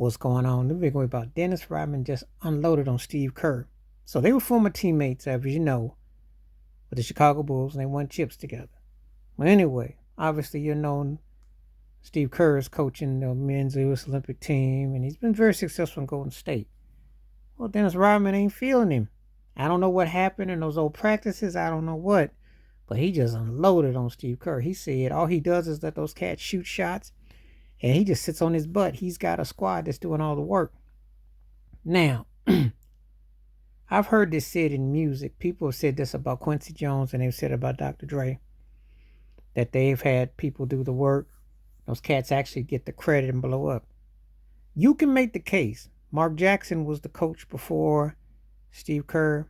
what's going on. The big way about Dennis Rodman just unloaded on Steve Kerr. So they were former teammates, as you know, with the Chicago Bulls, and they won chips together. Well, anyway, obviously you're known Steve Kerr is coaching the men's U.S. Olympic team, and he's been very successful in Golden State. Well, Dennis Rodman ain't feeling him. I don't know what happened in those old practices. I don't know what, but he just unloaded on Steve Kerr. He said all he does is let those cats shoot shots, and he just sits on his butt. He's got a squad that's doing all the work. Now, I've heard this said in music. People have said this about Quincy Jones, and they've said about Dr. Dre, that they've had people do the work. Those cats actually get the credit and blow up. You can make the case. Mark Jackson was the coach before Steve Kerr.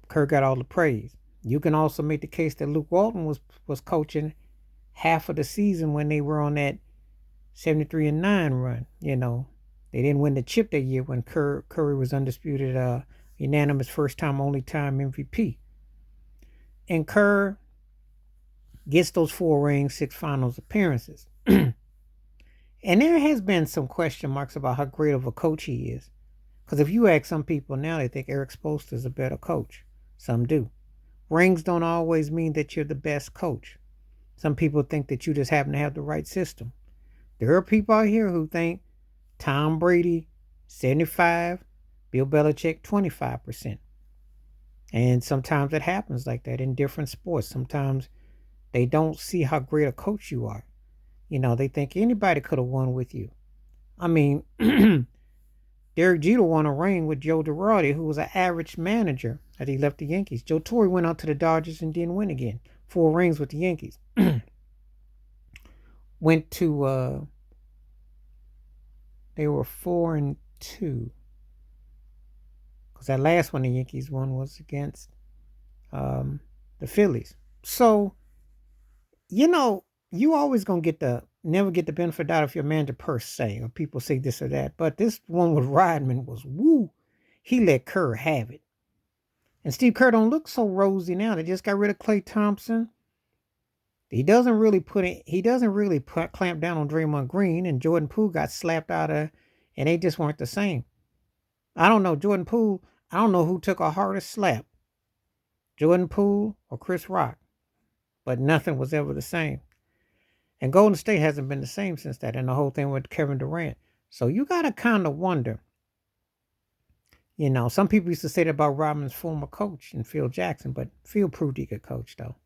Kerr got all the praise. You can also make the case that Luke Walton was coaching half of the season when they were on that 73-9 run. You know, they didn't win the chip that year when Curry was undisputed, unanimous first time, only time MVP. And Kerr gets those 4 rings, 6 finals appearances. And there has been some question marks about how great of a coach he is. Because if you ask some people now, they think Eric Spoelstra is a better coach. Some do. Rings don't always mean that you're the best coach. Some people think that you just happen to have the right system. There are people out here who think Tom Brady, 75, Bill Belichick, 25%. And sometimes it happens like that in different sports. Sometimes they don't see how great a coach you are. You know, they think anybody could have won with you. I mean, Derek Jeter won a ring with Joe Girardi, who was an average manager as he left the Yankees. Joe Torre went out to the Dodgers and didn't win again. 4 rings with the Yankees. Went to, they were 4-2. Because that last one the Yankees won was against the Phillies. So, you know, you always gonna never get the benefit out of your manager per se, or people say this or that. But this one with Rodman was woo. He let Kerr have it. And Steve Kerr don't look so rosy now. They just got rid of Klay Thompson. He doesn't really clamp down on Draymond Green, and Jordan Poole got slapped out of, and they just weren't the same. I don't know, Jordan Poole, I don't know who took a harder slap, Jordan Poole or Chris Rock, but nothing was ever the same. And Golden State hasn't been the same since that, and the whole thing with Kevin Durant. So you got to kind of wonder. You know, some people used to say that about Rodman's former coach and Phil Jackson, but Phil proved he could coach, though.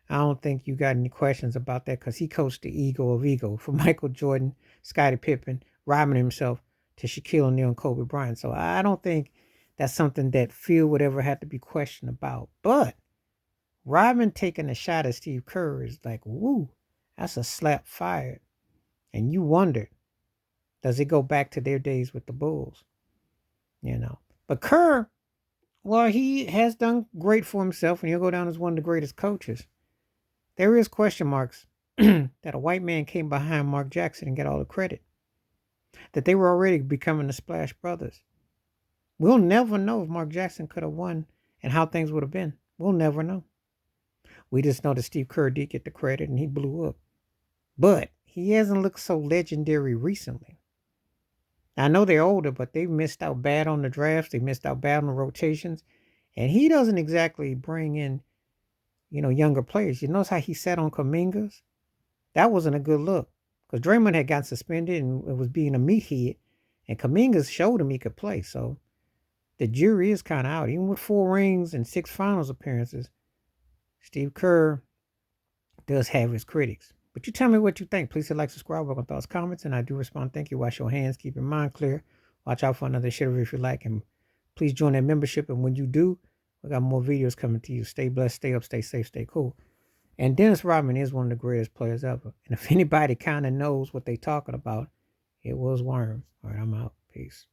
I don't think you got any questions about that because he coached the ego of ego from Michael Jordan, Scottie Pippen, Rodman himself, to Shaquille O'Neal and Kobe Bryant. So I don't think that's something that Phil would ever have to be questioned about. But Rodman taking a shot at Steve Kerr is like, woo. That's a slap fired. And you wondered, does it go back to their days with the Bulls? You know. But Kerr, well, he has done great for himself, and he'll go down as one of the greatest coaches. There is question marks that a white man came behind Mark Jackson and got all the credit. That they were already becoming the Splash Brothers. We'll never know if Mark Jackson could have won and how things would have been. We'll never know. We just know that Steve Kerr did get the credit and he blew up. But he hasn't looked so legendary recently. I know they're older, but they missed out bad on the drafts. They missed out bad on the rotations. And he doesn't exactly bring in, younger players. You notice how he sat on Kuminga's? That wasn't a good look. Because Draymond had gotten suspended and it was being a meathead. And Kuminga's showed him he could play. So the jury is kind of out. Even with 4 rings and 6 finals appearances, Steve Kerr does have his critics. But you tell me what you think. Please hit like, subscribe, welcome thoughts, comments, and I do respond. Thank you. Wash your hands. Keep your mind clear. Watch out for another shitter if you like. And please join that membership. And when you do, we got more videos coming to you. Stay blessed, stay up, stay safe, stay cool. And Dennis Rodman is one of the greatest players ever. And if anybody kind of knows what they're talking about, it was Worm. All right, I'm out. Peace.